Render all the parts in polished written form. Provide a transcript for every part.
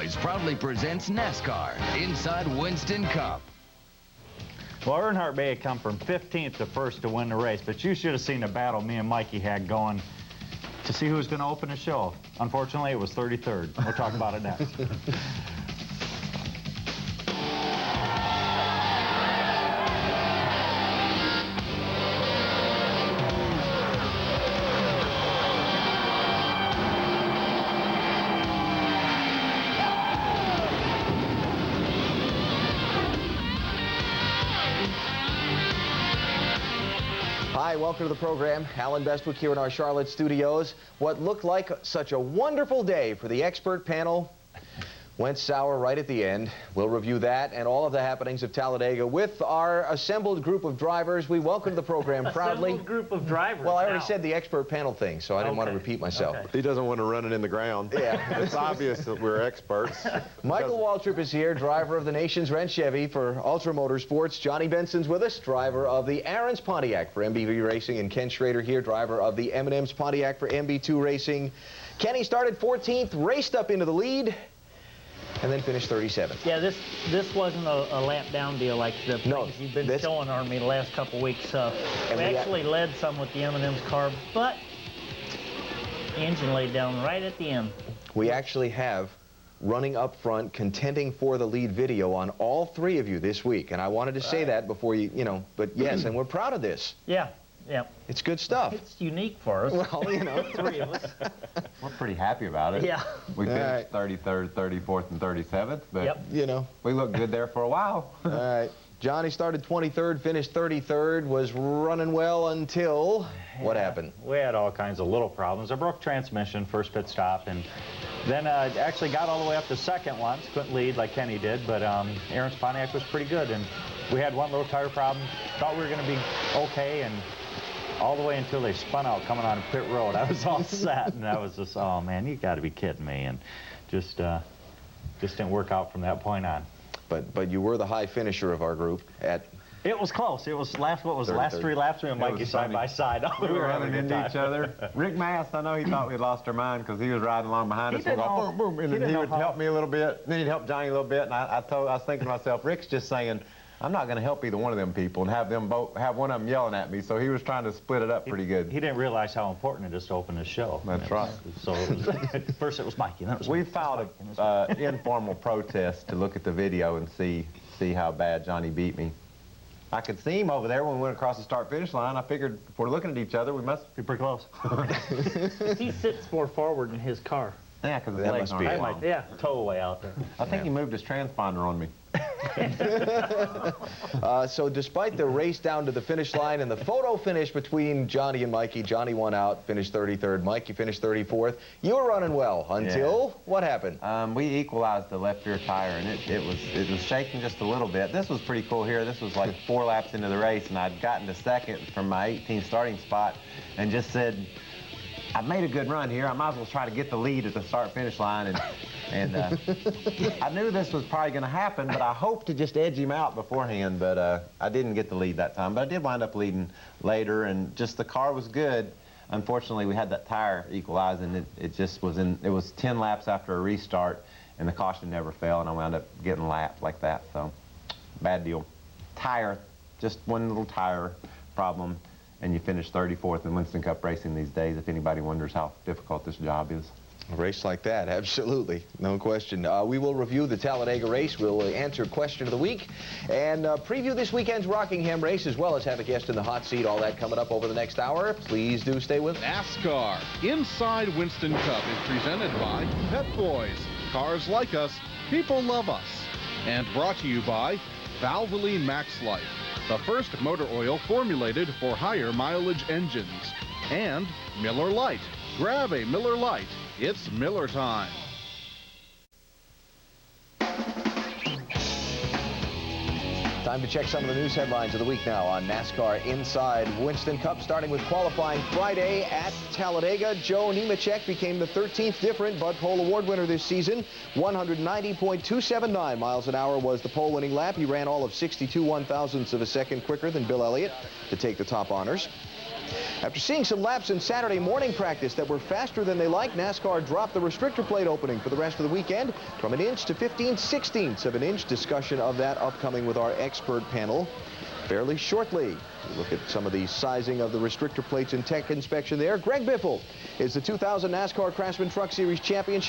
Boys proudly presents NASCAR Inside Winston Cup. Well, Earnhardt may have come from 15th to 1st to win the race, but you should have seen the battle me and Mikey had going to see who was going to open the show. Unfortunately, it was 33rd. We'll talk about it next. Hi, welcome to the program. Alan Bestwick here in our Charlotte studios. What looked like such a wonderful day for the expert panel went sour right at the end. We'll review that and all of the happenings of Talladega with our assembled group of drivers. We welcome to the program proudly. Assembled group of drivers. Well, I already said the expert panel thing, so I didn't want to repeat myself. He doesn't want to run it in the ground. Yeah. It's obvious that we're experts. Michael Waltrip is here, driver of the nation's Wrench Chevy for Ultra Motorsports. Johnny Benson's with us, driver of the Aaron's Pontiac for MBV Racing, and Ken Schrader here, driver of the M&M's Pontiac for MB2 Racing. Kenny started 14th, raced up into the lead, and then finished 37th. Yeah, this wasn't a lap down deal like the things you've been showing on me the last couple weeks. We actually led some with the M&M's car, but the engine laid down right at the end. We actually have running up front, contending for the lead video on all three of you this week, and I wanted to say that before you, but yes, and we're proud of this. Yeah, yeah. It's good stuff. It's unique for us. Well, three of us. We're pretty happy about it. Yeah. We finished 33rd, 34th, and 37th, but we looked good there for a while. All right. Johnny started 23rd, finished 33rd, was running well until what happened? We had all kinds of little problems. I broke transmission, first pit stop, and then actually got all the way up to second once. Couldn't lead like Kenny did, but Aaron's Pontiac was pretty good, and we had one little tire problem. Thought we were going to be okay, and all the way until they spun out coming on pit road. I was all set, and I was just, oh man, you got to be kidding me, and just didn't work out from that point on. But you were the high finisher of our group at. It was close. It was the last 3 laps. We and Mikey side by side. We were running into each other. Rick Mast, I know he thought we'd lost our mind because he was riding along behind us. We'll go boom, boom, and then he would help me a little bit. Then he'd help Johnny a little bit, and I was thinking to myself, Rick's just saying, I'm not going to help either one of them people and have one of them yelling at me. So he was trying to split it up pretty good. He didn't realize how important it is to open the show. That's right. So first it was Mikey, then it was We filed an informal protest to look at the video and see how bad Johnny beat me. I could see him over there when we went across the start-finish line. I figured if we're looking at each other, we must be pretty close. He sits more forward in his car. Yeah, because his legs aren't long. Yeah, tow away out there. I think he moved his transponder on me. So despite the race down to the finish line and the photo finish between Johnny and Mikey, Johnny won out, finished 33rd. Mikey finished 34th. You were running well until what happened? We equalized the left rear tire, and it was shaking just a little bit. This was pretty cool here. This was like 4 laps into the race, and I'd gotten to second from my 18th starting spot, and just said, I've made a good run here. I might as well try to get the lead at the start-finish line. And I knew this was probably going to happen, but I hoped to just edge him out beforehand. But I didn't get the lead that time. But I did wind up leading later, and just the car was good. Unfortunately, we had that tire equalized, and it just was it was 10 laps after a restart, and the caution never fell, and I wound up getting lapped like that. So bad deal. Tire, just one little tire problem. And you finish 34th in Winston Cup racing these days, if anybody wonders how difficult this job is. A race like that, absolutely, no question. We will review the Talladega race. We'll answer question of the week and preview this weekend's Rockingham race, as well as have a guest in the hot seat. All that coming up over the next hour. Please do stay with us. NASCAR Inside Winston Cup is presented by Pet Boys. Cars like us, people love us. And brought to you by Valvoline Max Life, the first motor oil formulated for higher mileage engines. And Miller Lite. Grab a Miller Lite. It's Miller time. Time to check some of the news headlines of the week now on NASCAR Inside Winston Cup, starting with qualifying Friday at Talladega. Joe Nemechek became the 13th different Bud Pole Award winner this season. 190.279 miles an hour was the pole-winning lap. He ran all of 62 one-thousandths of a second quicker than Bill Elliott to take the top honors. After seeing some laps in Saturday morning practice that were faster than they liked, NASCAR dropped the restrictor plate opening for the rest of the weekend from an inch to 15/16 of an inch. Discussion of that upcoming with our expert panel fairly shortly. We look at some of the sizing of the restrictor plates and tech inspection there. Greg Biffle is the 2000 NASCAR Craftsman Truck Series champion,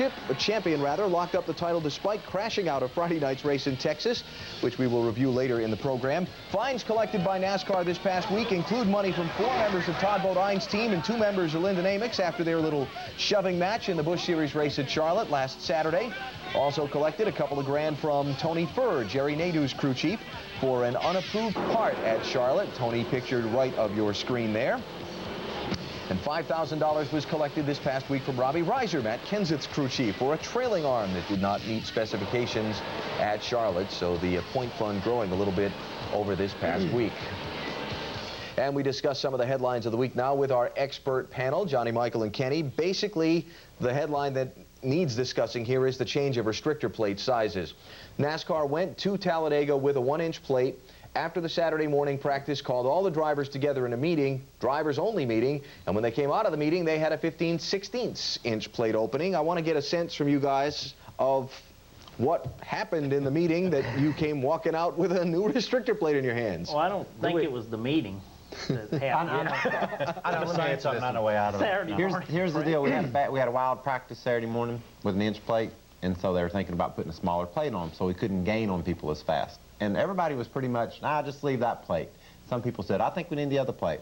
locked up the title despite crashing out of Friday night's race in Texas, which we will review later in the program. Fines collected by NASCAR this past week include money from 4 members of Todd Bodine's team and 2 members of Lyndon Amick's after their little shoving match in the Busch Series race at Charlotte last Saturday. Also collected a couple of grand from Tony Furr, Jerry Nadeau's crew chief, for an unapproved part at Charlotte. Tony pictured right of your screen there. And $5,000 was collected this past week from Robbie Reiser, Matt Kenseth's crew chief, for a trailing arm that did not meet specifications at Charlotte. So the point fund growing a little bit over this past week. And we discuss some of the headlines of the week now with our expert panel, Johnny, Michael, and Kenny. Basically, the headline that needs discussing here is the change of restrictor plate sizes. NASCAR went to Talladega with a 1-inch plate after the Saturday morning practice, called all the drivers together in a meeting, drivers-only meeting, and when they came out of the meeting, they had a 15/16 inch plate opening. I want to get a sense from you guys of what happened in the meeting that you came walking out with a new restrictor plate in your hands. Well, I don't think it was the meeting that happened. I don't say something on the way out of it. Here's the deal. We had a wild practice Saturday morning with an inch plate, and so they were thinking about putting a smaller plate on them so we couldn't gain on people as fast. And everybody was pretty much, nah, just leave that plate. Some people said, I think we need the other plate.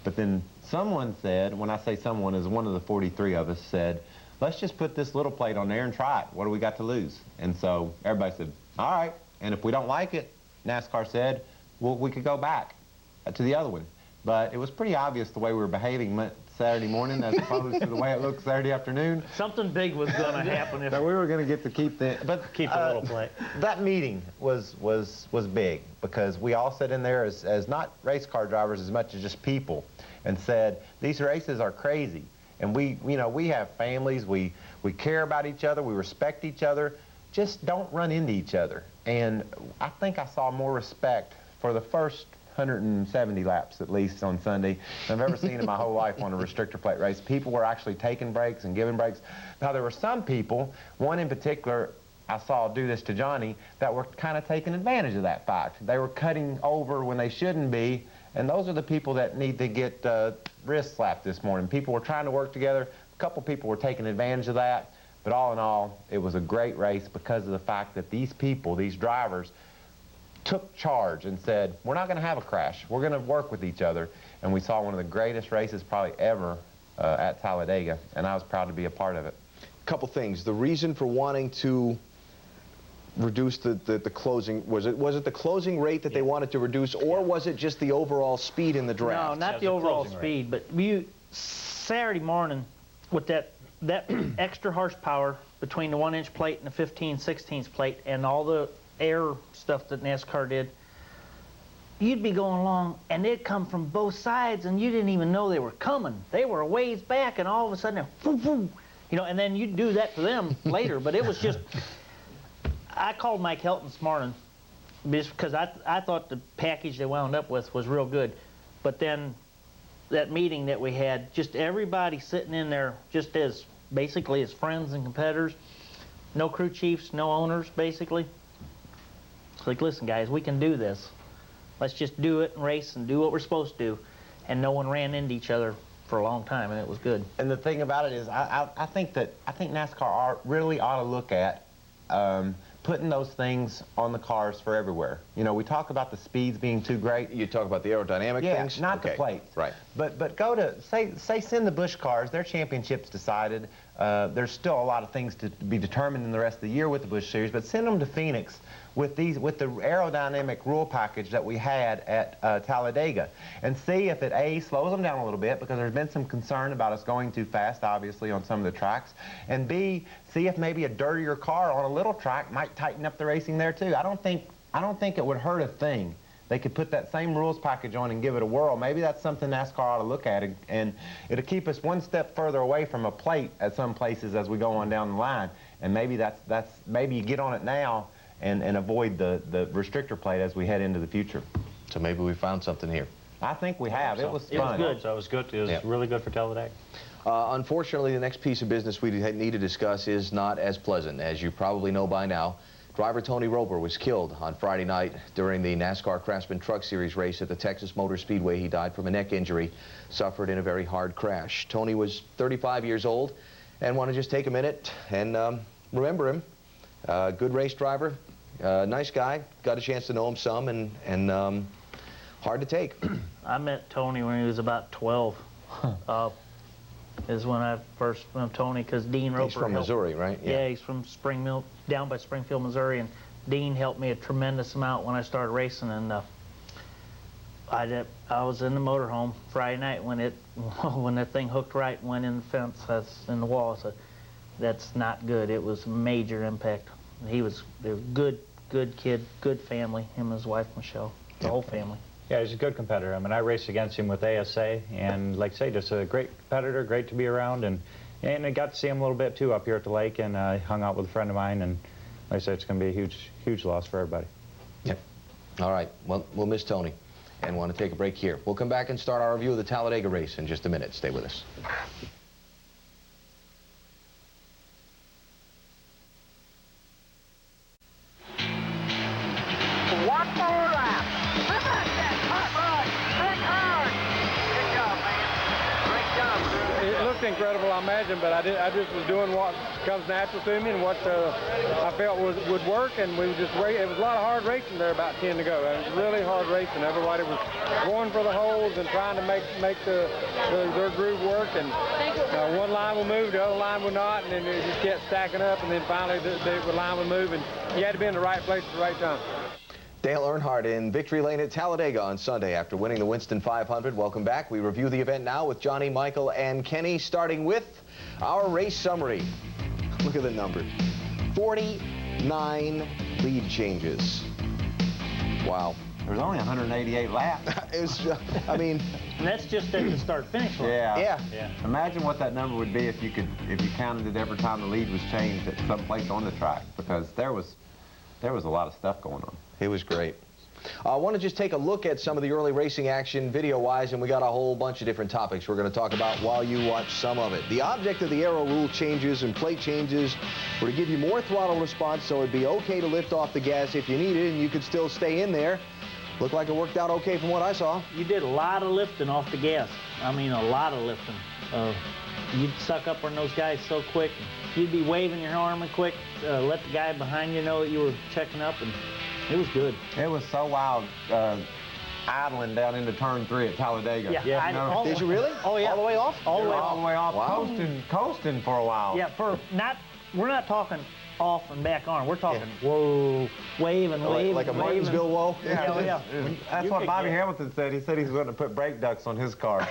But then someone said, when I say someone, is one of the 43 of us said, let's just put this little plate on there and try it. What do we got to lose? And so everybody said, all right. And if we don't like it, NASCAR said, well, we could go back to the other one. But it was pretty obvious the way we were behaving Saturday morning as opposed to the way it looked Saturday afternoon. Something big was going to happen if we were going to get to keep the little plate. That meeting was big because we all sat in there as not race car drivers as much as just people and said these races are crazy, and we have families, we care about each other, we respect each other, just don't run into each other. And I think I saw more respect for the first 170 laps at least on Sunday than I've ever seen in my whole life on a restrictor plate race. People were actually taking breaks and giving breaks. Now there were some people, one in particular I saw do this to Johnny, that were kind of taking advantage of that fact. They were cutting over when they shouldn't be, and those are the people that need to get wrist slapped this morning. People were trying to work together. A couple people were taking advantage of that, but all in all, it was a great race because of the fact that these people, these drivers, took charge and said, we're not going to have a crash. We're going to work with each other. And we saw one of the greatest races probably ever at Talladega, and I was proud to be a part of it. Couple things. The reason for wanting to reduce the closing, was it the closing rate that they wanted to reduce, or was it just the overall speed in the draft? No, not the overall speed, but Saturday morning with that extra horsepower between the 1-inch plate and the 15/16 plate and all the air stuff that NASCAR did, you'd be going along and they'd come from both sides and you didn't even know they were coming. They were a ways back and all of a sudden, and then you'd do that to them later. But it was just, I called Mike Helton this morning because I thought the package they wound up with was real good. But then that meeting that we had, just everybody sitting in there just basically as friends and competitors, no crew chiefs, no owners, basically. It's like, listen, guys, we can do this. Let's just do it and race and do what we're supposed to do. And no one ran into each other for a long time, and it was good. And the thing about it is, I think NASCAR really ought to look at putting those things on the cars for everywhere. You know, we talk about the speeds being too great. You talk about the aerodynamic things? Yeah, not the plates. Right. But go to, say send the Busch cars, their championships decided. There's still a lot of things to be determined in the rest of the year with the Busch Series, but send them to Phoenix with the aerodynamic rule package that we had at Talladega, and see if it A, slows them down a little bit, because there's been some concern about us going too fast, obviously, on some of the tracks, and B, see if maybe a dirtier car on a little track might tighten up the racing there too. I don't think it would hurt a thing. They could put that same rules package on and give it a whirl. Maybe that's something NASCAR ought to look at, and it'll keep us one step further away from a plate at some places as we go on down the line. And maybe maybe you get on it now and avoid the restrictor plate as we head into the future. So maybe we found something here. I think we have. It was fun. It was good. So it was good. It was really good for Talladega. Unfortunately, the next piece of business we need to discuss is not as pleasant. As you probably know by now, driver Tony Roper was killed on Friday night during the NASCAR Craftsman Truck Series race at the Texas Motor Speedway. He died from a neck injury suffered in a very hard crash. Tony was 35 years old, and want to just take a minute and remember him. Good race driver, nice guy. Got a chance to know him some, and hard to take. I met Tony when he was about 12. Is when I first met Tony, because Dean Roper. He's from Missouri, right? Yeah, he's from Springfield, down by Springfield, Missouri, and Dean helped me a tremendous amount when I started racing. And I was in the motorhome Friday night when that thing hooked right and went in the fence. That's in the wall. So that's not good. It was a major impact. They were good kid, good family. Him and his wife Michelle, the whole family. Yeah, he's a good competitor. I mean, I raced against him with ASA, and like I say, just a great competitor, great to be around, and I got to see him a little bit too up here at the lake, and I hung out with a friend of mine, and like I said, it's going to be a huge loss for everybody. Yep. All right. Well, we'll miss Tony, and want to take a break here. We'll come back and start our review of the Talladega race in just a minute. Stay with us. One more lap. It looked incredible, I imagine, but I just was doing what comes natural to me and what I felt would work, and we just it was a lot of hard racing there about 10 to go. It was really hard racing. Everybody was going for the holes and trying to make their groove work, and one line would move, the other line would not, and then it just kept stacking up, and then finally the line would move, and you had to be in the right place at the right time. Dale Earnhardt in victory lane at Talladega on Sunday after winning the Winston 500. Welcome back. We review the event now with Johnny, Michael, and Kenny, starting with our race summary. Look at the numbers. 49 lead changes. Wow. There was only 188 laps. It was, I mean... And that's just at the start-finish line. Yeah. Imagine what that number would be if you counted it every time the lead was changed at some place on the track, because there was a lot of stuff going on. It was great. I want to just take a look at some of the early racing action video-wise, and we got a whole bunch of different topics we're going to talk about while you watch some of it. The object of the aero rule changes and plate changes were to give you more throttle response, so it'd be okay to lift off the gas if you needed, and you could still stay in there. Looked like it worked out okay from what I saw. You did a lot of lifting off the gas. I mean, a lot of lifting. You'd suck up on those guys so quick. You'd be waving your arm and quick, let the guy behind you know that you were checking up, and it was good. It was so wild, idling down into turn 3 at Talladega. Yeah. Did you really? Oh, yeah. All the way off? All the way off. Wow. Coasting for a while. Yeah, we're not talking off and back on. We're talking whoa, wave and wave. Like a Martinsville whoa? Yeah. That's what Bobby Hamilton said. He said he's going to put brake ducts on his car.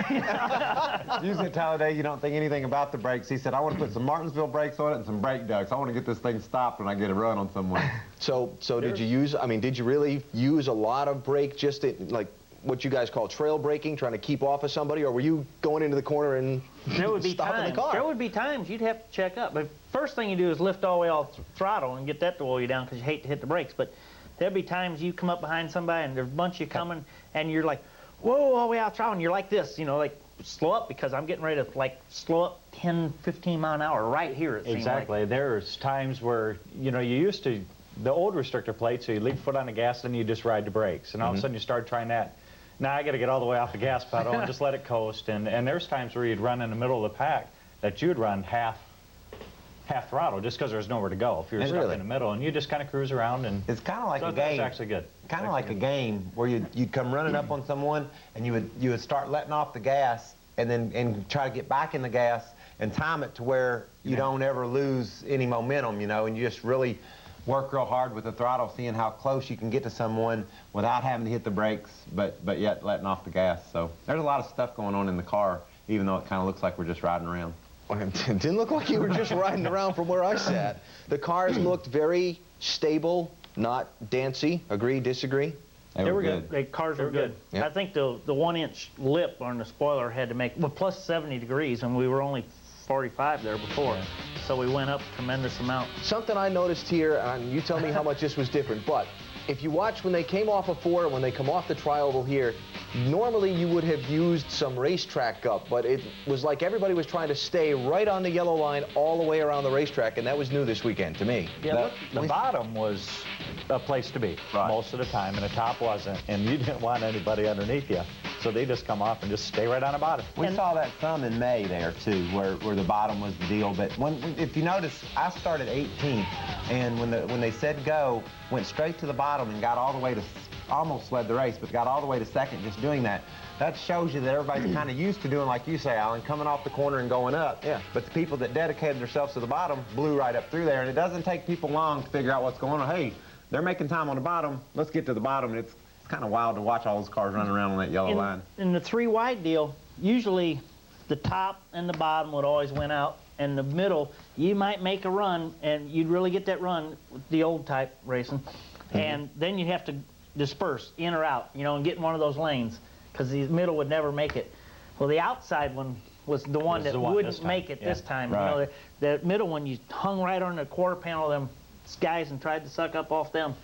Usually at Talladega, you don't think anything about the brakes. He said, I want to put some Martinsville brakes on it and some brake ducts. I want to get this thing stopped when I get a run on someone. So did you really use a lot of brake, just like what you guys call trail braking, trying to keep off of somebody, or were you going into the corner and stopping the car? There would be times you'd have to check up. But first thing you do is lift all the way off throttle and get that to roll you down, because you hate to hit the brakes. But there'd be times you come up behind somebody and there's a bunch of you coming and you're like, whoa, all the way out throttle, and you're like this, you know, like slow up, because I'm getting ready to like slow up 10, 15 mile an hour right here. Exactly. There's times where, you know, you used to, the old restrictor plate, so you leave your foot on the gas and you just ride the brakes. And all of a sudden you start trying that. Now I got to get all the way off the gas pedal and just let it coast. And there's times where you'd run in the middle of the pack that you'd run half throttle just because there's nowhere to go. If you're stuck in the middle, and you just kind of cruise around, and it's kind of like a It's game. actually good. Kind of like a game where you'd come running up on someone and you would start letting off the gas and try to get back in the gas and time it to where you don't ever lose any momentum, you know, and you just really work real hard with the throttle, seeing how close you can get to someone without having to hit the brakes, but yet letting off the gas. So there's a lot of stuff going on in the car, even though it kind of looks like we're just riding around. It didn't look like you were just riding around from where I sat. The cars looked very stable, not dancy. Agree, disagree? They were good. The cars were good. Yep. I think the 1-inch lip on the spoiler had to make, well, plus 70 degrees, and we were only 45 there before. So we went up a tremendous amount. Something I noticed here, and you tell me how much this was different, but if you watch when they came off of 4 and when they come off the tri-oval here, normally you would have used some racetrack gup, but it was like everybody was trying to stay right on the yellow line all the way around the racetrack, and that was new this weekend to me. Yeah, the bottom was a place to be most of the time, and the top wasn't, and you didn't want anybody underneath you. So they just come off and just stay right on the bottom. We saw that some in May there, too, where the bottom was the deal. But if you notice, I started 18th, and when they said go, went straight to the bottom and got all the way to, almost led the race, but got all the way to second just doing that. That shows you that everybody's kind of used to doing, like you say, Alan, coming off the corner and going up. Yeah. But the people that dedicated themselves to the bottom blew right up through there, and it doesn't take people long to figure out what's going on. Hey, they're making time on the bottom. Let's get to the bottom. And it's kind of wild to watch all those cars running around on that yellow line. In the 3 wide deal, usually the top and the bottom would always win out, and the middle, you might make a run, and you'd really get that run with the old type racing, and then you'd have to disperse in or out, you know, and get in one of those lanes, because the middle would never make it. Well, the outside one was the one that wouldn't make it this time. Right. You know, the middle one, you hung right on the quarter panel of them guys and tried to suck up off them.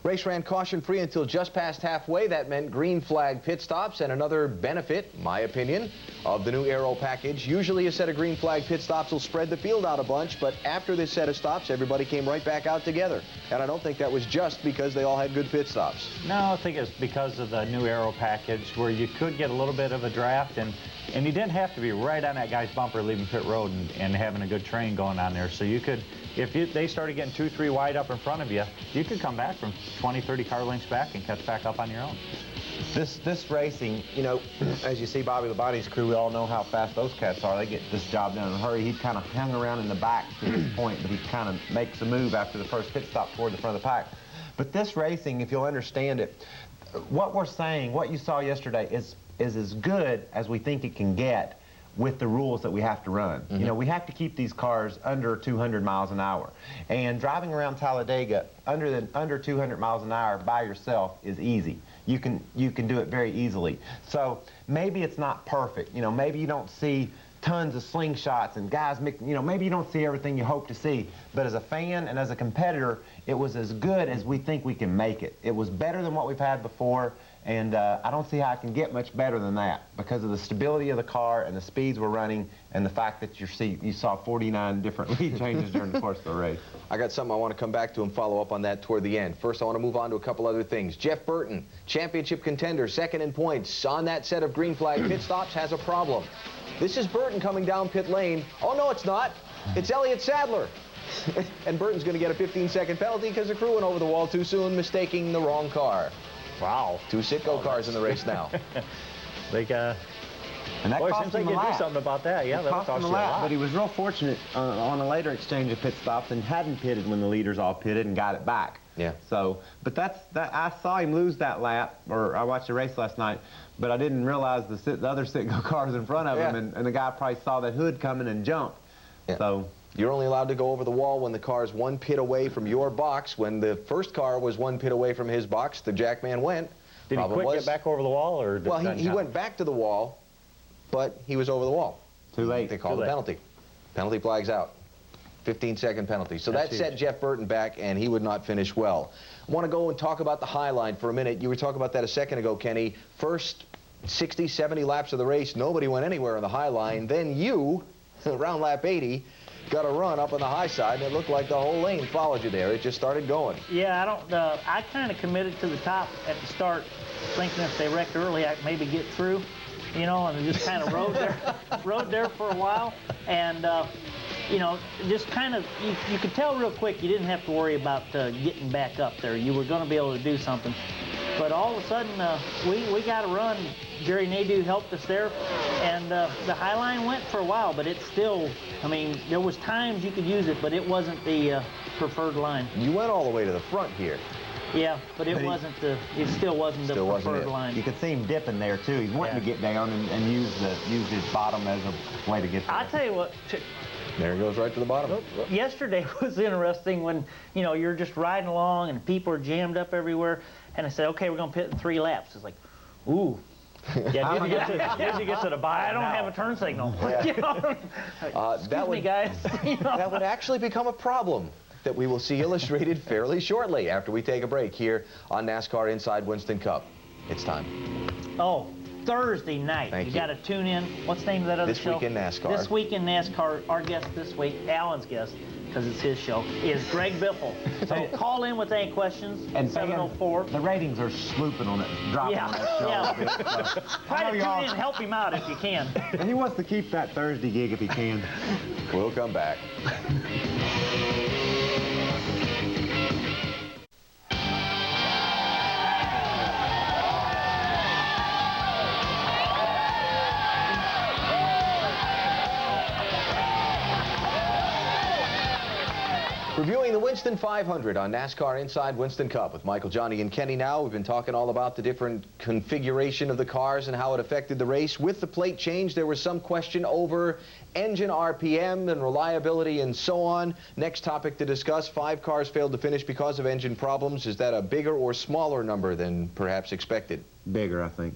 Race ran caution-free until just past halfway. That meant green flag pit stops, and another benefit, my opinion, of the new aero package. Usually a set of green flag pit stops will spread the field out a bunch, but after this set of stops, everybody came right back out together. And I don't think that was just because they all had good pit stops. No, I think it's because of the new aero package where you could get a little bit of a draft, and you didn't have to be right on that guy's bumper leaving pit road and having a good train going on there. So you could, if they started getting 2, 3 wide up in front of you, you could come back from 20, 30 car lengths back and catch back up on your own. This racing, you know, as you see Bobby Labonte's crew, we all know how fast those cats are. They get this job done in a hurry. He kind of hung around in the back to this point, but he kind of makes a move after the first pit stop toward the front of the pack. But this racing, if you'll understand it, what we're saying, what you saw yesterday is as good as we think it can get with the rules that we have to run. You know, we have to keep these cars under 200 miles an hour. And driving around Talladega under 200 miles an hour by yourself is easy. You can do it very easily. So maybe it's not perfect. You know, maybe you don't see tons of slingshots and guys, you know, maybe you don't see everything you hope to see. But as a fan and as a competitor, it was as good as we think we can make it. It was better than what we've had before. And I don't see how I can get much better than that because of the stability of the car and the speeds we're running and the fact that you saw 49 different lead changes during the course of the race. I got something I want to come back to and follow up on that toward the end. First, I want to move on to a couple other things. Jeff Burton, championship contender, second in points on that set of green flag pit stops, has a problem. This is Burton coming down pit lane. Oh, no, it's not. It's Elliott Sadler. And Burton's going to get a 15-second penalty because the crew went over the wall too soon, mistaking the wrong car. Wow. 2 Sitco cars in the race now. And that cost him a lap. Do something about that. Yeah, that cost him a lap. But he was real fortunate on a later exchange of pit stops and hadn't pitted when the leaders all pitted and got it back. Yeah. So, but I saw him lose that lap, or I watched the race last night, but I didn't realize the other Sitco cars in front of him, and the guy probably saw that hood coming and jumped. Yeah. So. You're only allowed to go over the wall when the car's 1 pit away from your box. When the first car was 1 pit away from his box, the Jackman went. Did he get back over the wall, or? Well, he went back to the wall, but he was over the wall. Too late. They called the penalty. Penalty flags out. 15-second penalty. So that set Jeff Burton back, and he would not finish well. I want to go and talk about the high line for a minute. You were talking about that a second ago, Kenny. First 60, 70 laps of the race, nobody went anywhere on the high line. Then you, around lap 80, got a run up on the high side, and it looked like the whole lane followed you there. It just started going. Yeah, I kind of committed to the top at the start, thinking if they wrecked early, I could maybe get through, you know, and just kind of rode there for a while, and you know, just kind of, you could tell real quick you didn't have to worry about getting back up there. You were going to be able to do something. But all of a sudden, we got a run. Jerry Nadeau helped us there, and the high line went for a while, but it's still, I mean, there was times you could use it, but it wasn't the preferred line. You went all the way to the front here. Yeah, but it still wasn't the preferred line. You could see him dipping there, too. He's wanting to get down and use his bottom as a way to get there. I'll tell you what. There he goes right to the bottom. Yesterday was interesting when, you know, you're just riding along and people are jammed up everywhere. And I said, okay, we're going to pit in 3 laps. It's like, ooh. Yeah, did you get to the bottom? I don't have a turn signal. Yeah. You know? Excuse me, guys. You know? That would actually become a problem. that we will see illustrated fairly shortly after we take a break here on NASCAR Inside Winston Cup. It's time. Oh, Thursday night. Thank you. Got to tune in. What's the name of that other show? This Week in NASCAR. This Week in NASCAR. Our guest this week, Alan's guest, because it's his show, is Greg Biffle. So call in with any questions. And 704. The ratings are slooping on it, dropping on that show. Yeah. A bit, so. Try to tune in and help him out if you can. He wants to keep that Thursday gig if he can. We'll come back. Reviewing the Winston 500 on NASCAR Inside Winston Cup with Michael, Johnny, and Kenny now. We've been talking all about the different configuration of the cars and how it affected the race. With the plate change, there was some question over engine RPM and reliability and so on. Next topic to discuss, 5 cars failed to finish because of engine problems. Is that a bigger or smaller number than perhaps expected? Bigger, I think.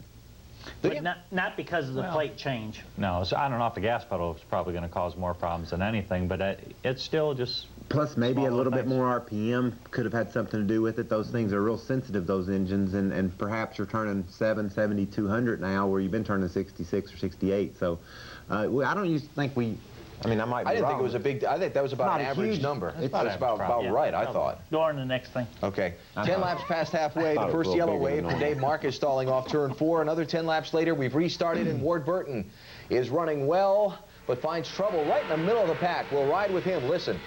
But not because of the plate change. No, so I don't know if the gas pedal is probably going to cause more problems than anything, but it's still just... Plus, maybe a little bit more RPM could have had something to do with it. Those things are real sensitive, those engines, and perhaps you're turning 770, 200 now, where you've been turning 66 or 68. So I don't think we... I mean, I might be I didn't wrong. think it was a big... I think that was about an average number. It's about right, I thought. Go on to the next thing. Okay. 10 laps past halfway. The first yellow wave for Dave Marcus stalling off turn 4. Another 10 laps later, we've restarted, and Ward Burton is running well, but finds trouble right in the middle of the pack. We'll ride with him. Listen.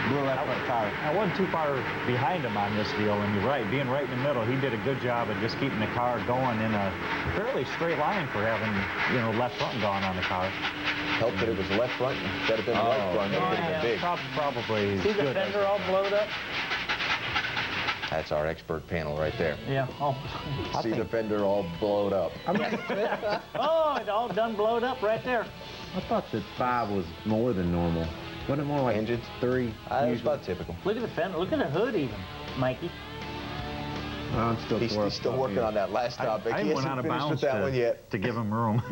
Blew that front tire. I wasn't too far behind him on this deal, and you're right, being right in the middle, he did a good job of just keeping the car going in a fairly straight line for having, you know, left front going on the car. Helped that it was left front. Instead of being right front, that would have been big. Probably See the fender all blowed up? That's our expert panel right there. Yeah. Oh. See the fender all blowed up. Oh, it all done blowed up right there. I thought that 5 was more than normal. Wasn't it more like engines? 3? It was about typical. Look at the fender. Look at the hood even, Mikey. I'm still He's still working on that last topic. I He went hasn't out of finished bounds with that one yet. to give him room.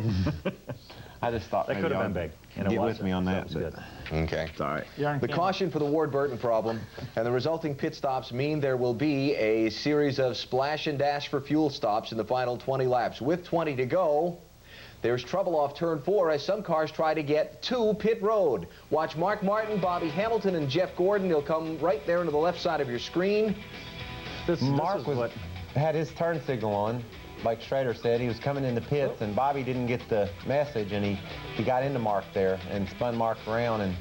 I just thought that could have been big. And Get with me on that. So good. Okay. It's all right. The caution for the Ward Burton problem and the resulting pit stops mean there will be a series of splash and dash for fuel stops in the final 20 laps. With 20 to go, there's trouble off turn 4 as some cars try to get to pit road. Watch Mark Martin, Bobby Hamilton, and Jeff Gordon. They'll come right there into the left side of your screen. Mark had his turn signal on. Like Schrader said, he was coming into pits, and Bobby didn't get the message, and he got into Mark there and spun Mark around. And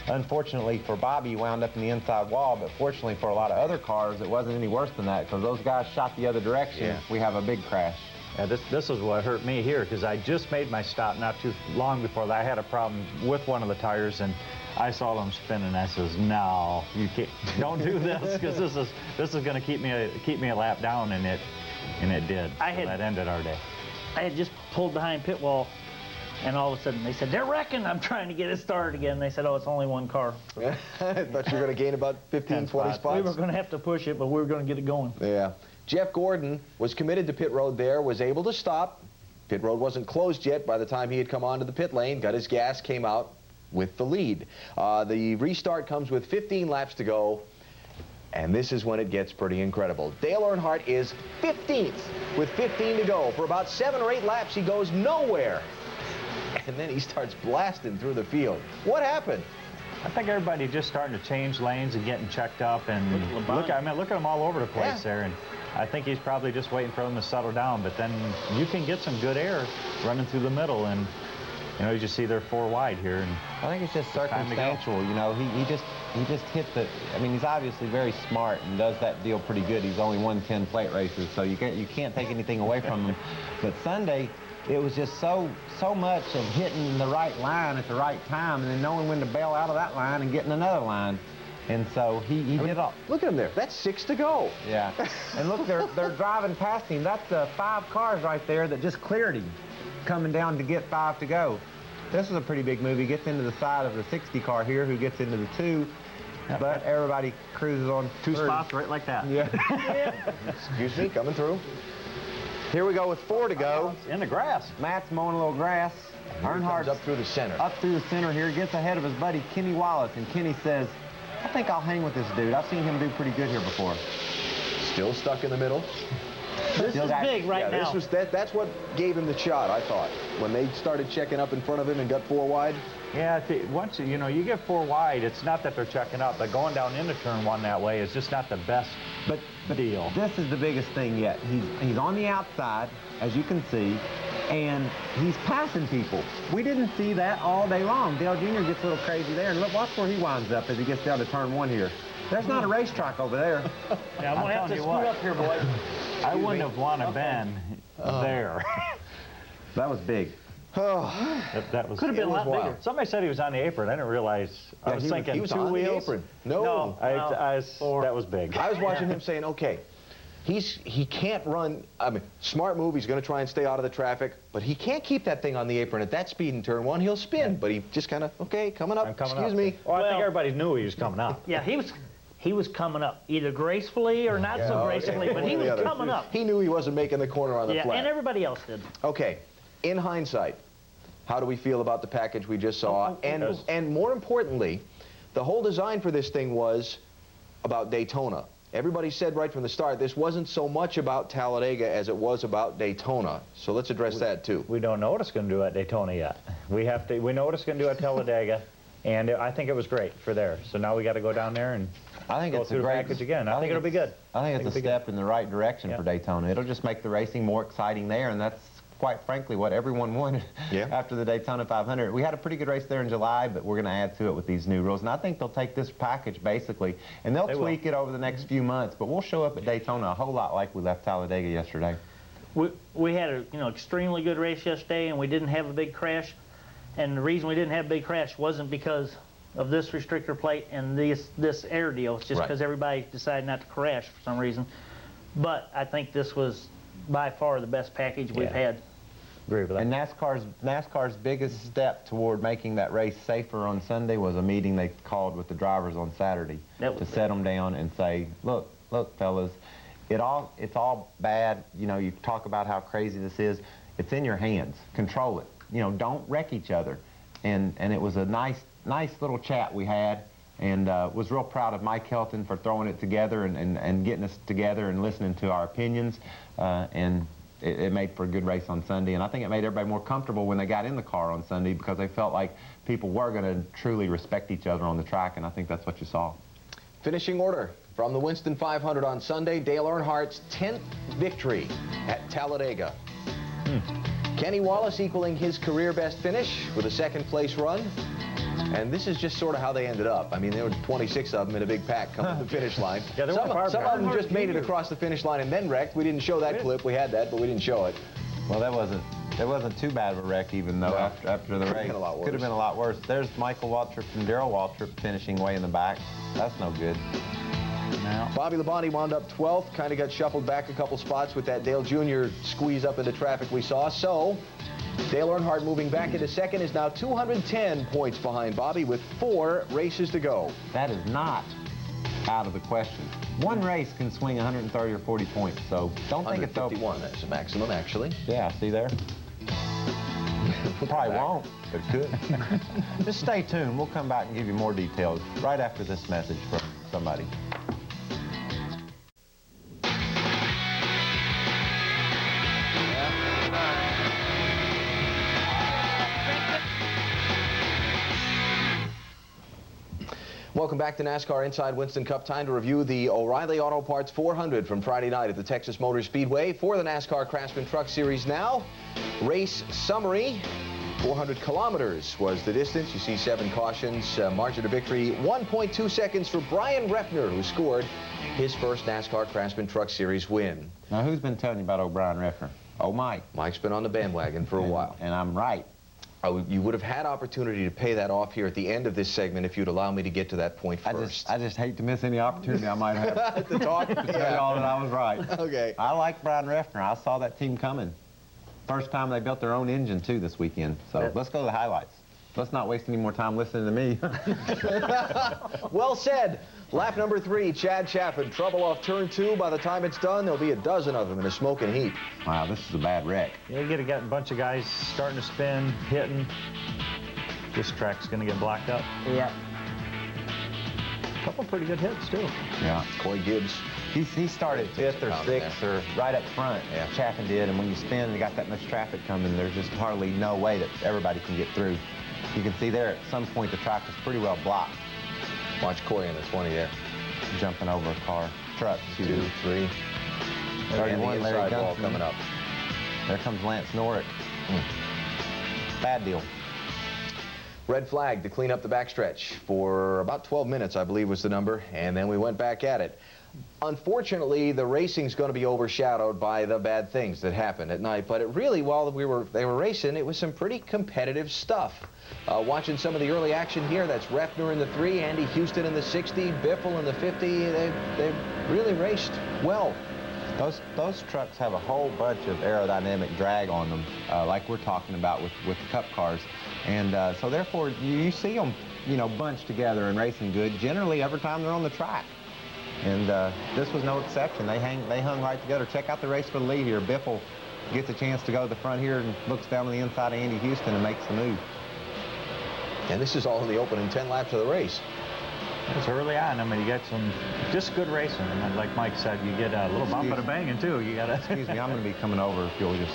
unfortunately for Bobby, he wound up in the inside wall, but fortunately for a lot of other cars, it wasn't any worse than that, because those guys shot the other direction. Yeah. We have a big crash. Yeah, this is what hurt me here, because I just made my stop not too long before that. I had a problem with one of the tires, and I saw them spinning. I says, "No, you can't. Don't do this, because this is going to keep me a lap down," and it did. That ended our day. I had just pulled behind pit wall, and all of a sudden they said, "They're wrecking." I'm trying to get it started again. They said, "Oh, it's only one car." I thought you were going to gain about 15, 20 spots. We were going to have to push it, but we were going to get it going. Yeah. Jeff Gordon was committed to pit road there, was able to stop. Pit road wasn't closed yet by the time he had come onto the pit lane, got his gas, came out with the lead. The restart comes with 15 laps to go, and this is when it gets pretty incredible. Dale Earnhardt is 15th with 15 to go. For about 7 or 8 laps, he goes nowhere. And then he starts blasting through the field. What happened? I think everybody just starting to change lanes and getting checked up, and look at them all over the place there. And I think he's probably just waiting for them to settle down. But then you can get some good air running through the middle, and you know, you just see they're 4 wide here. And I think it's just circumstantial. You know, he just hit the. I mean, he's obviously very smart and does that deal pretty good. He's only won 10 plate races, so you can't take anything away from him. But Sunday, it was just so much of hitting the right line at the right time, and then knowing when to bail out of that line and getting another line. And so he did all. Look at him there. That's 6 to go. Yeah. And look, they're driving past him. That's 5 cars right there that just cleared him, coming down to get 5 to go. This is a pretty big move. He gets into the side of the 60 car here, who gets into the 2. But everybody cruises on 2 spots right like that. Yeah. Excuse me, coming through. Here we go with 4 to go. In the grass. Matt's mowing a little grass. Earnhardt's up through the center. Up through the center here, gets ahead of his buddy Kenny Wallace, and Kenny says, I think I'll hang with this dude. I've seen him do pretty good here before. Still stuck in the middle. This is big right now. That's what gave him the shot, I thought. When they started checking up in front of him and got 4 wide. Yeah, once you get 4 wide, it's not that they're checking up, but going down into turn 1 that way is just not the best deal. This is the biggest thing yet. He's on the outside, as you can see, and he's passing people. We didn't see that all day long. Dale Jr. gets a little crazy there, and look, watch where he winds up as he gets down to turn 1 here. There's not a racetrack over there. Yeah, I'm going to have to scoot up here, boy. I wouldn't have wanted been there. That was big. That was, could have been a lot bigger. Somebody said he was on the apron. I didn't realize. I was thinking he was 2 on wheels. The apron. No. That was big. I was watching him saying, okay, he can't run. I mean, smart move. He's going to try and stay out of the traffic, but he can't keep that thing on the apron at that speed in turn 1. He'll spin, but he just kind of, okay, coming up. Excuse me. Well, I think everybody knew he was coming up. Yeah, he was coming up, either gracefully or not so gracefully, but he was coming up. He knew he wasn't making the corner on the flat. Yeah, and everybody else did. Okay, in hindsight, how do we feel about the package we just saw? And more importantly, the whole design for this thing was about Daytona. Everybody said right from the start, this wasn't so much about Talladega as it was about Daytona. So let's address that too. We don't know what it's going to do at Daytona yet. We know what it's going to do at Talladega, and I think it was great for there. So now we got to go down there and go through the package again. I think it'll be good. I think it's a step in the right direction for Daytona. It'll just make the racing more exciting there, and that's quite frankly what everyone wanted after the Daytona 500. We had a pretty good race there in July, but we're going to add to it with these new rules. And I think they'll take this package basically, and they'll tweak it over the next few months. But we'll show up at Daytona a whole lot like we left Talladega yesterday. We had a extremely good race yesterday, and we didn't have a big crash. And the reason we didn't have a big crash wasn't because of this restrictor plate and this air deal. It's just because everybody decided not to crash for some reason. But I think this was by far the best package we've had. Agree with that. And NASCAR's biggest step toward making that race safer on Sunday was a meeting they called with the drivers on Saturday to set them down and say, look, fellas, it's all bad. You know, you talk about how crazy this is. It's in your hands. Control it. You know, don't wreck each other. And it was a nice little chat we had, and was real proud of Mike Helton for throwing it together and getting us together and listening to our opinions, and it made for a good race on Sunday. And I think it made everybody more comfortable when they got in the car on Sunday because they felt like people were going to truly respect each other on the track, and I think that's what you saw. Finishing order from the Winston 500 on Sunday, Dale Earnhardt's 10th victory at Talladega. Kenny Wallace equaling his career best finish with a second-place run. And this is just sort of how they ended up. I mean, there were 26 of them in a big pack coming to the finish line. Yeah, some of them just made it across the finish line and then wrecked. We didn't show that clip. We had that, but we didn't show it. Well, that wasn't too bad of a wreck, even though after the race. Could have been a lot worse. There's Michael Waltrip and Darrell Waltrip finishing way in the back. That's no good. Now, Bobby Labonte wound up 12th, kind of got shuffled back a couple spots with that Dale Jr. squeeze up into traffic we saw. So Dale Earnhardt moving back into second is now 210 points behind Bobby with 4 races to go. That is not out of the question. One race can swing 130 or 40 points, so don't think it's over. 151, that's the maximum, actually. Yeah, see there? Probably won't, but it could. Just stay tuned. We'll come back and give you more details right after this message from somebody. Welcome back to NASCAR Inside Winston Cup. Time to review the O'Reilly Auto Parts 400 from Friday night at the Texas Motor Speedway for the NASCAR Craftsman Truck Series now. Race summary. 400 kilometers was the distance. You see 7 cautions. Margin of victory, 1.2 seconds for Brian Refner, who scored his first NASCAR Craftsman Truck Series win. Now, who's been telling you about O'Brien Refner? Oh, Mike. Mike's been on the bandwagon for a while. And I'm right. You would have had opportunity to pay that off here at the end of this segment if you'd allow me to get to that point first. I just hate to miss any opportunity I might have to talk. To tell you all that I was right. Okay. I like Brian Refner. I saw that team coming. First time they built their own engine, too, this weekend. So let's go to the highlights. Let's not waste any more time listening to me. Well said. Lap number 3, Chad Chaffin. Trouble off turn 2. By the time it's done, there'll be a dozen of them in a smoking heap. Wow, this is a bad wreck. Yeah, you get a bunch of guys starting to spin, hitting. This track's going to get blocked up. Yeah. A couple pretty good hits, too. Yeah. Coy Gibbs. He started 5th or 6th or right up front. Yeah. Chaffin did, and when you spin, you got that much traffic coming, there's just hardly no way that everybody can get through. You can see there at some point the track was pretty well blocked. Watch Coy in the 20 there. Jumping over a car. Truck, 2, 3. 31, Larry inside wall Gunston. coming up. There comes Lance Norrick. Bad deal. Red flag to clean up the backstretch for about 12 minutes, I believe was the number, and then we went back at it. Unfortunately, the racing's going to be overshadowed by the bad things that happened at night, but it really, while they were racing, it was some pretty competitive stuff. Watching some of the early action here, that's Refner in the 3, Andy Houston in the 60, Biffle in the 50. They really raced well. Those trucks have a whole bunch of aerodynamic drag on them, like we're talking about with the Cup cars. And so therefore, you see them, bunched together and racing good, generally every time they're on the track. And this was no exception. They hung right together. Check out the race for the lead here. Biffle gets a chance to go to the front here and looks down on the inside of Andy Houston and makes the move. And this is all in the opening 10 laps of the race. It's early on. I mean, you get some just good racing. And like Mike said, you get a little bump and a banging, too. You got to... Excuse me, I'm going to be coming over if you'll just...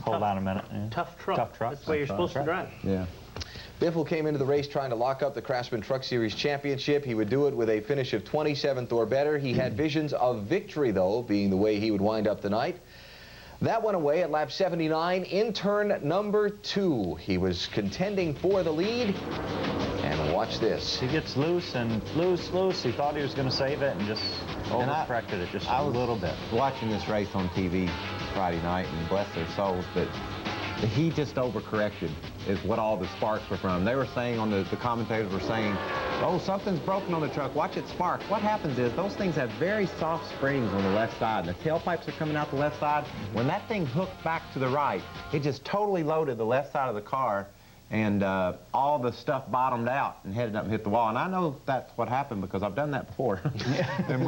Hold on a minute. Yeah. Tough truck. Tough truck. That's the way you're supposed to drive. Yeah. Biffle came into the race trying to lock up the Craftsman Truck Series Championship. He would do it with a finish of 27th or better. He had visions of victory, though, being the way he would wind up the night. That went away at lap 79 in turn number 2. He was contending for the lead. And watch this. He gets loose and loose. He thought he was going to save it and just overcorrected it just a little bit. Watching this race on TV Friday night, and bless their souls, but he just overcorrected is what all the sparks were from. They were saying, the commentators were saying, oh, something's broken on the truck, watch it spark. What happens is those things have very soft springs on the left side. The tailpipes are coming out the left side. When that thing hooked back to the right, it just totally loaded the left side of the car, and all the stuff bottomed out and headed up and hit the wall. And I know that's what happened because I've done that before. And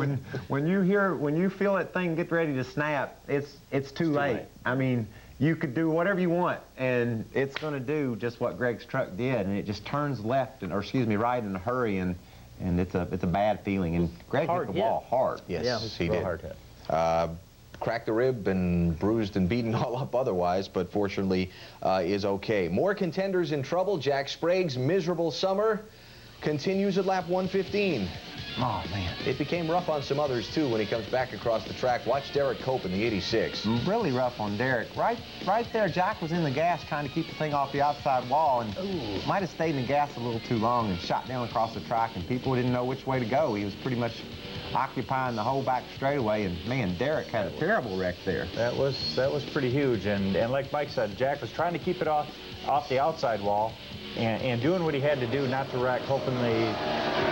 when you feel that thing get ready to snap, it's too late. I mean, you could do whatever you want, and it's going to do just what Greg's truck did, and it just turns left, right in a hurry, and it's a bad feeling. And Greg hit the wall hard. Yes, he real did. Hard hit. Cracked the rib and bruised and beaten all up otherwise, but fortunately is okay. More contenders in trouble. Jack Sprague's miserable summer continues at lap 115. Oh, man. It became rough on some others, too, when he comes back across the track. Watch Derek Cope in the 86. Really rough on Derek. Right there, Jack was in the gas trying to keep the thing off the outside wall, and might have stayed in the gas a little too long and shot down across the track, and people didn't know which way to go. He was pretty much occupying the whole back straightaway, and, man, Derek had a terrible wreck there. That was pretty huge, and like Mike said, Jack was trying to keep it off the outside wall, and doing what he had to do not to wreck, hoping they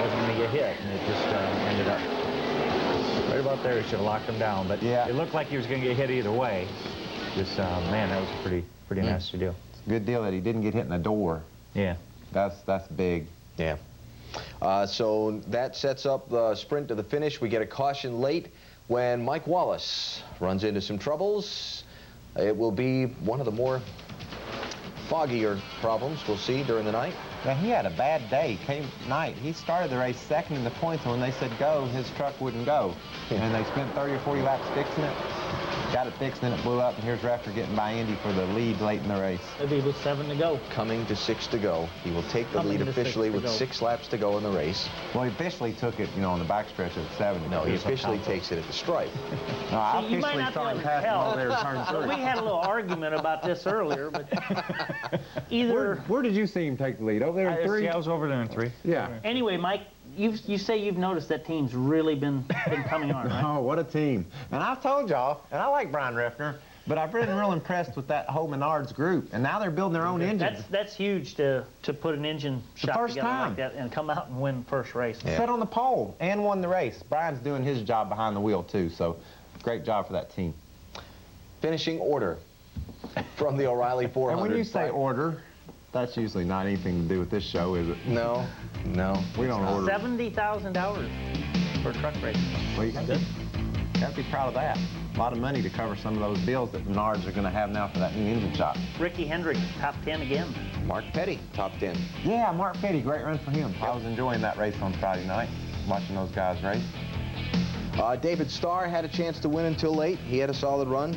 wasn't going to get hit, and it just ended up right about there. He should have locked him down, but yeah, it looked like he was going to get hit either way. Just man, that was a pretty nasty deal. It's a good deal that he didn't get hit in the door. Yeah, that's big. Yeah. So that sets up the sprint to the finish. We get a caution late when Mike Wallace runs into some troubles. It will be one of the more foggier problems we'll see during the night. Now, he had a bad day. He started the race second in the points, and when they said go, his truck wouldn't go. And they spent 30 or 40 laps fixing it. Got it fixed, and then it blew up, and here's Refner getting by Andy for the lead late in the race. It'll be with 7 to go. Coming to 6 to go. He will take the lead officially with 6 laps to go in the race. Well, he officially took it, on the backstretch at 7. No, he officially takes it at the stripe. No, I officially started passing over there turn 3. We had a little argument about this earlier, but either... Where did you see him take the lead? Over there in 3? Yeah, I was over there in 3. Yeah. Anyway, Mike, you say you've noticed that team's really been coming on, right? Oh, what a team. And I've told y'all, and I like Brian Refner, but I've been real impressed with that whole Menards group, and now they're building their own engines. That's huge to put an engine shop together like that and come out and win first race. Yeah. Set on the pole and won the race. Brian's doing his job behind the wheel, too, so great job for that team. Finishing order from the O'Reilly 400. And when you say order, That's usually not anything to do with this show, is it? No, no. We don't order. $70,000 for truck racing. Well, you gotta be proud of that. A lot of money to cover some of those bills that Menards are going to have now for that new engine shop. Ricky Hendrick, top 10 again. Mark Petty, top 10. Yeah, Mark Petty, great run for him. Yep. I was enjoying that race on Friday night, watching those guys race. David Starr had a chance to win until late. He had a solid run,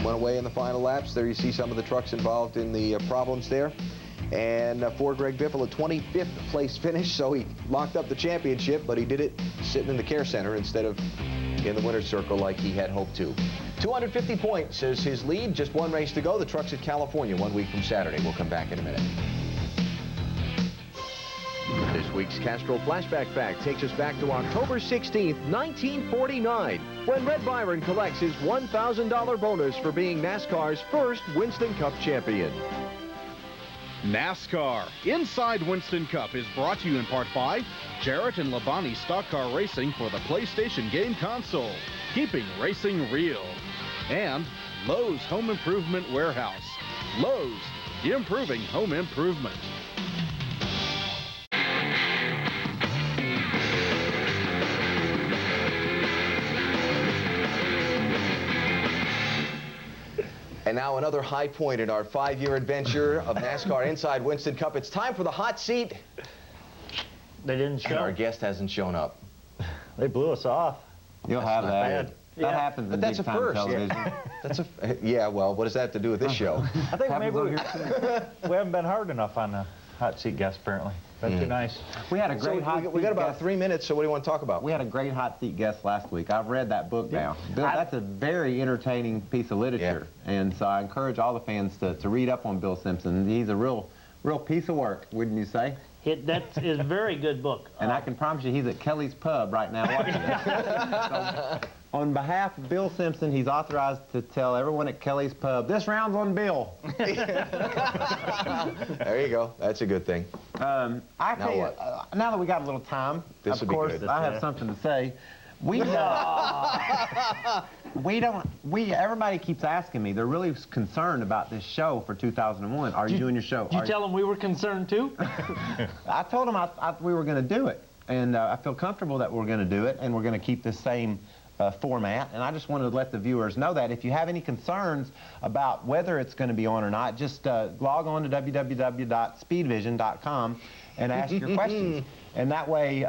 went away in the final laps. There you see some of the trucks involved in the problems there. And for Greg Biffle, a 25th place finish, so he locked up the championship, but he did it sitting in the care center instead of in the winner's circle like he had hoped to. 250 points is his lead. Just one race to go. The truck's at California 1 week from Saturday. We'll come back in a minute. This week's Castrol Flashback Fact takes us back to October 16th, 1949, when Red Byron collects his $1,000 bonus for being NASCAR's first Winston Cup champion. NASCAR Inside Winston Cup is brought to you in part by Jarrett and Labonte Stock Car Racing for the PlayStation game console, keeping racing real. And Lowe's Home Improvement Warehouse. Lowe's, improving home improvement. And now another high point in our 5-year adventure of NASCAR Inside Winston Cup. It's time for the hot seat. They didn't show. And our guest hasn't shown up. They blew us off. You'll have that. That happens in that's a big-time first. television. Yeah. That's a yeah. Well, what does that have to do with this show? I think maybe we haven't been hard enough on the hot seat guest apparently. Been too nice. We had a great hot seat we got about guest. 3 minutes, so what do you want to talk about? We had a great hot seat guest last week. I've read that book now. Bill, that's a very entertaining piece of literature. Yeah. And so I encourage all the fans to read up on Bill Simpson. He's a real piece of work, wouldn't you say? That is a very good book. And I can promise you he's at Kelly's Pub right now watching it. So, on behalf of Bill Simpson, he's authorized to tell everyone at Kelly's Pub, this round's on Bill. There you go. That's a good thing. I tell you, now that we got a little time, of course, I have something to say. Everybody keeps asking me, they're really concerned about this show for 2001. Are you doing your show? Did you tell them we were concerned too? I told them we were going to do it. And I feel comfortable that we're going to do it, and we're going to keep the same format. And I just wanted to let the viewers know that if you have any concerns about whether it's going to be on or not, just log on to www.speedvision.com and ask your questions. And that way,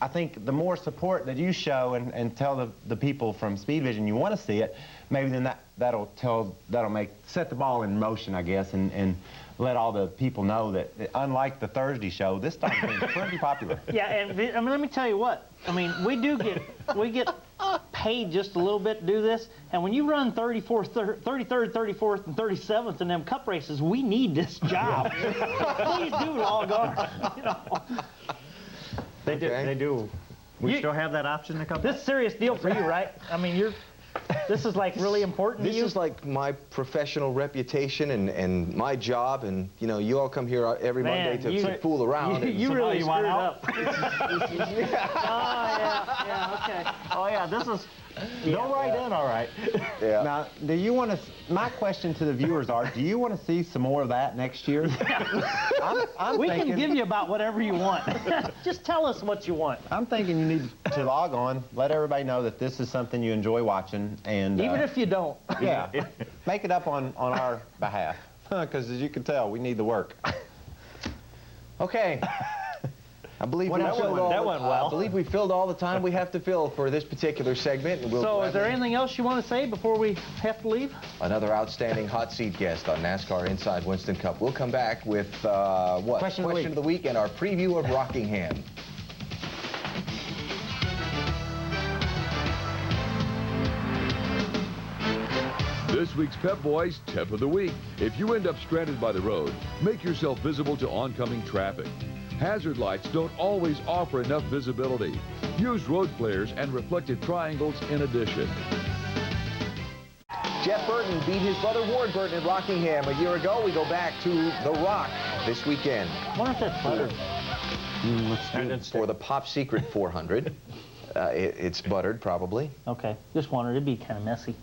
I think the more support that you show and tell the people from Speedvision you want to see it, maybe then that'll set the ball in motion, I guess, and let all the people know that unlike the Thursday show, this time is pretty popular. Yeah, and I mean, let me tell you what. I mean, we get paid just a little bit to do this, and when you run 33rd, 34th, and 37th in them cup races, we need this job. Please do log on. You know. They do. They do. We still have that option to come. This is a serious deal for you, right? I mean, this is like really important to you? This is like my professional reputation and my job, and you know, you all come here every Monday to fool around. You really screwed up. Oh yeah, okay. Oh yeah, this is. Go right in, all right. Yeah. Now, do you want to? My question to the viewers are: do you want to see some more of that next year? We can give you about whatever you want. Just tell us what you want. I'm thinking you need to log on, let everybody know that this is something you enjoy watching, and even if you don't. Yeah, make it up on our behalf, because as you can tell, we need the work. Okay. I believe that went well. I believe we filled all the time we have to fill for this particular segment. And so is there anything else you want to say before we have to leave? Another outstanding hot seat guest on NASCAR Inside Winston Cup. We'll come back with what? Question of the week and our preview of Rockingham. This week's Pep Boys Tip of the Week. If you end up stranded by the road, make yourself visible to oncoming traffic. Hazard lights don't always offer enough visibility. Use road flares and reflective triangles in addition. Jeff Burton beat his brother Ward Burton at Rockingham a year ago. We go back to The Rock this weekend. I wonder if that's buttered. For the Pop Secret 400. It's buttered, probably. Okay, just wondered. It'd be kind of messy.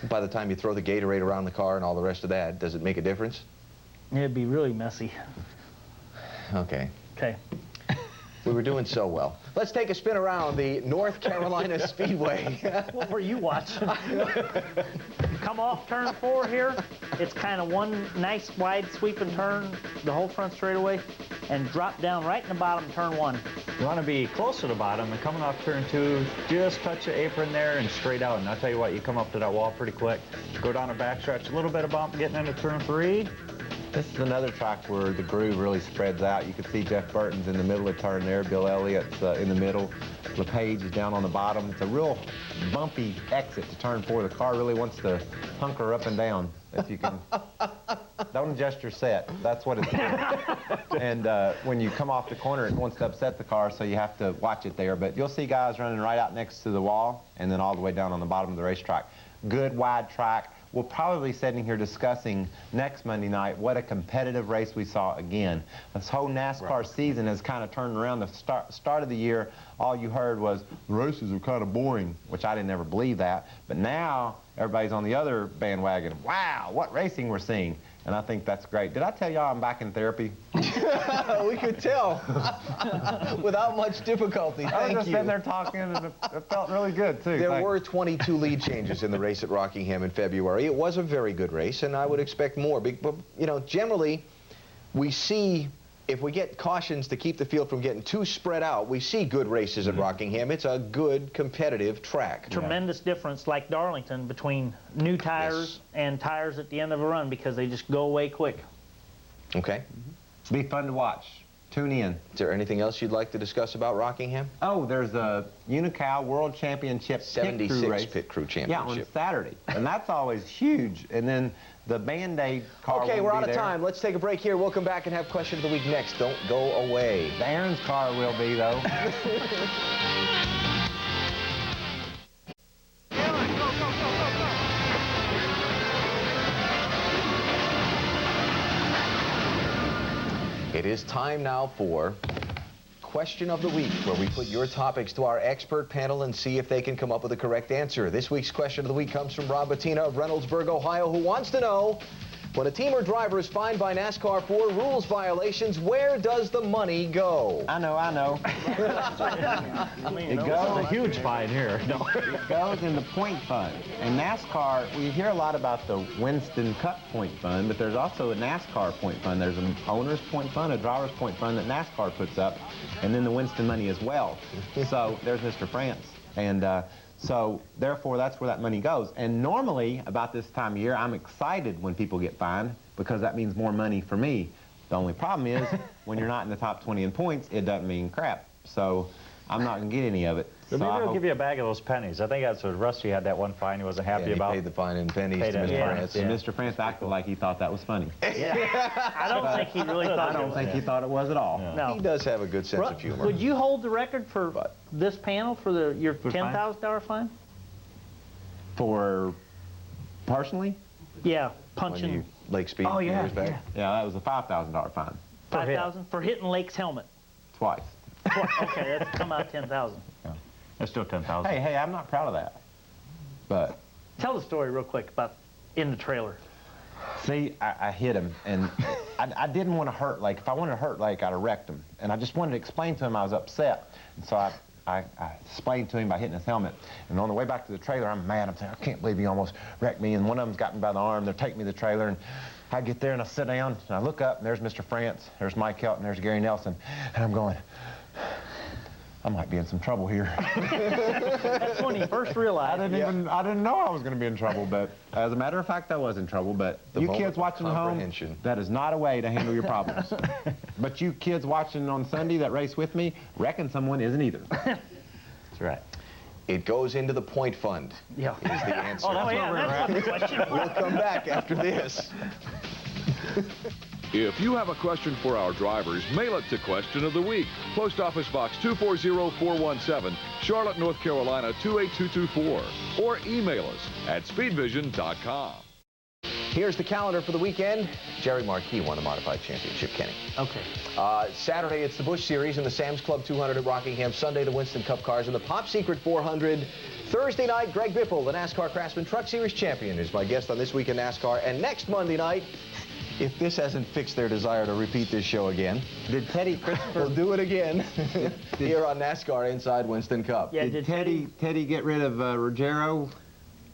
By the time you throw the Gatorade around the car and all the rest of that, does it make a difference? It'd be really messy. Okay. Okay. We were doing so well. Let's take a spin around the North Carolina Speedway. What were you watching? Come off turn 4 here. It's kind of one nice wide sweeping turn, the whole front straightaway, and drop down right in the bottom turn 1. You want to be close to the bottom, and coming off turn 2, just touch the apron there and straight out. And I'll tell you what, you come up to that wall pretty quick. Go down a backstretch, a little bit of bump getting into turn 3. This is another track where the groove really spreads out. You can see Jeff Burton's in the middle of the turn there. Bill Elliott's in the middle. LePage is down on the bottom. It's a real bumpy exit to turn 4. The car really wants to hunker up and down, if you can. Don't adjust your set. That's what it's doing. And when you come off the corner, it wants to upset the car, so you have to watch it there. But you'll see guys running right out next to the wall and then all the way down on the bottom of the racetrack. Good wide track. We'll probably be sitting here discussing next Monday night what a competitive race we saw again. This whole NASCAR season has kind of turned around. The start of the year, all you heard was, the races are kind of boring, which I didn't ever believe that. But now, everybody's on the other bandwagon. Wow, what racing we're seeing. And I think that's great. Did I tell y'all I'm back in therapy? We could tell. Without much difficulty. I was just sitting there talking, and it felt really good, too. There were 22 lead changes in the race at Rockingham in February. It was a very good race, and I would expect more. But, you know, generally, we see, if we get cautions to keep the field from getting too spread out, we see good races at Rockingham. It's a good, competitive track. Tremendous difference, like Darlington, between new tires and tires at the end of a run, because they just go away quick. Okay. Be fun to watch. Tune in. Is there anything else you'd like to discuss about Rockingham? Oh, there's a Unical World Championship 76 pit crew championship. Yeah, on Saturday. And that's always huge. And then the Band-Aid car. Okay, we're out of time. Let's take a break here. We'll come back and have question of the week next. Don't go away. The Aaron's car will be, though. It is time now for Question of the Week, where we put your topics to our expert panel and see if they can come up with the correct answer. This week's Question of the Week comes from Rob Bettina of Reynoldsburg, Ohio, who wants to know, when a team or driver is fined by NASCAR for rules violations, where does the money go? I know. It goes a huge fine here. No. It goes in the point fund. And NASCAR, we hear a lot about the Winston Cup point fund, but there's also a NASCAR point fund. There's an owner's point fund, a driver's point fund that NASCAR puts up, and then the Winston money as well. So there's Mr. France. And so, therefore, that's where that money goes. And normally, about this time of year, I'm excited when people get fined because that means more money for me. The only problem is, when you're not in the top 20 in points, it doesn't mean crap. So, I'm not going to get any of it. So maybe they'll give you a bag of those pennies. I think that's what Rusty had that one fine he wasn't happy about. He paid the fine in pennies to Mr. France. And Mr. France acted like he thought that was funny. Yeah. I don't think he really thought I don't think he thought it was at all. No. He does have a good sense of humor. Would you hold the record for this panel for your $10,000 fine? For personally? Yeah, punching. Lake Speed years back? Yeah, that was a $5,000 fine. $5,000 for hitting Lake's helmet. Twice. Okay, that's come out 10,000. Yeah. That's still 10,000. Hey, I'm not proud of that. But tell the story real quick about in the trailer. See, I hit him, and I didn't want to hurt Lake. If I wanted to hurt Lake, I'd have wrecked him. And I just wanted to explain to him I was upset. And so I explained to him by hitting his helmet. And on the way back to the trailer, I'm mad. I'm saying, I can't believe you almost wrecked me. And one of them's got me by the arm. They're taking me to the trailer. And I get there, and I sit down, and I look up, and there's Mr. France, there's Mike Kelton, there's Gary Nelson. And I'm going, I might be in some trouble here. That's when he first realized. I didn't know I was going to be in trouble, but as a matter of fact, I was in trouble. But you kids watching at home, that is not a way to handle your problems. But you kids watching on Sunday that race with me, wrecking someone isn't either. That's right. It goes into the point fund. Yeah. Is the answer. Oh, that's the question. We'll come back after this. If you have a question for our drivers, mail it to Question of the Week. Post Office Box 240417, Charlotte, North Carolina 28224. Or email us at speedvision.com. Here's the calendar for the weekend. Jerry Marquis won the Modified Championship, Kenny. Okay. Saturday, it's the Busch Series and the Sam's Club 200 at Rockingham. Sunday, the Winston Cup cars and the Pop Secret 400. Thursday night, Greg Biffle, the NASCAR Craftsman Truck Series champion, is my guest on This Week in NASCAR. And next Monday night, if this hasn't fixed their desire to repeat this show again. Did Teddy Christopher... We'll do it again here on NASCAR Inside Winston Cup. Yeah, did Teddy get rid of Ruggiero?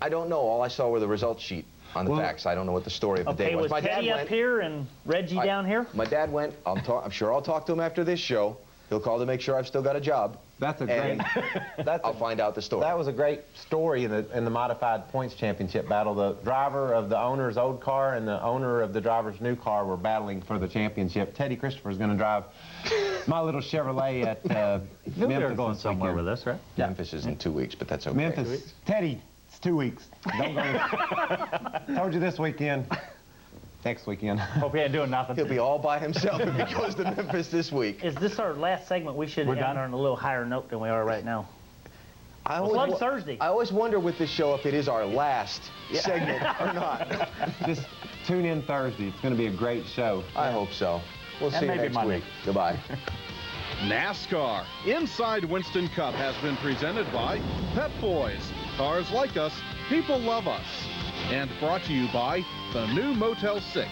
I don't know. All I saw were the results sheet on the facts. I don't know what the story of the day was. Was Teddy up here and Reggie down here? My dad went. I'm sure I'll talk to him after this show. He'll call to make sure I've still got a job. That's a great... I'll find out the story. That was a great story in the modified points championship battle. The driver of the owner's old car and the owner of the driver's new car were battling for the championship. Teddy Christopher is going to drive my little Chevrolet at Memphis. Going somewhere with us, right? Yeah. Memphis is in 2 weeks, but that's okay. Memphis. Teddy, it's 2 weeks. Don't go. Told you this weekend. Next weekend. Hope he ain't doing nothing. He'll be all by himself if he goes to Memphis this week. Is this our last segment? We should end on a little higher note than we are right now. Club Thursday. I always wonder with this show if it is our last segment or not. Just tune in Thursday. It's going to be a great show. I hope so. We'll see you next week. Goodbye. NASCAR Inside Winston Cup has been presented by Pep Boys. Cars like us, people love us. And brought to you by the new Motel 6.